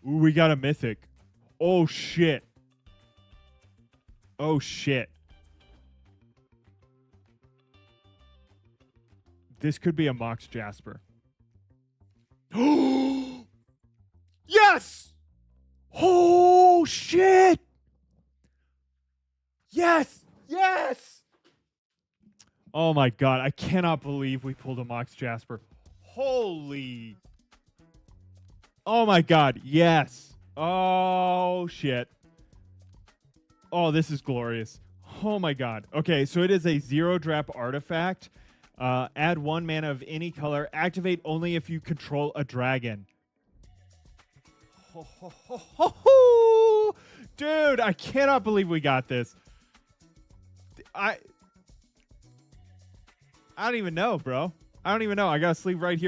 Ooh, we got a mythic. Oh, shit. Oh, shit. This could be a Mox Jasper. Yes! Oh, shit! Yes! Yes! Oh, my God. I cannot believe we pulled a Mox Jasper. Holy... Oh my God, yes. Oh shit. Oh, this is glorious. Oh my God. Okay, so it is a 0-drop artifact. Add 1 mana of any color. Activate only if you control a dragon. Dude, I cannot believe we got this. I don't even know, bro. I don't even know. I gotta sleep right here.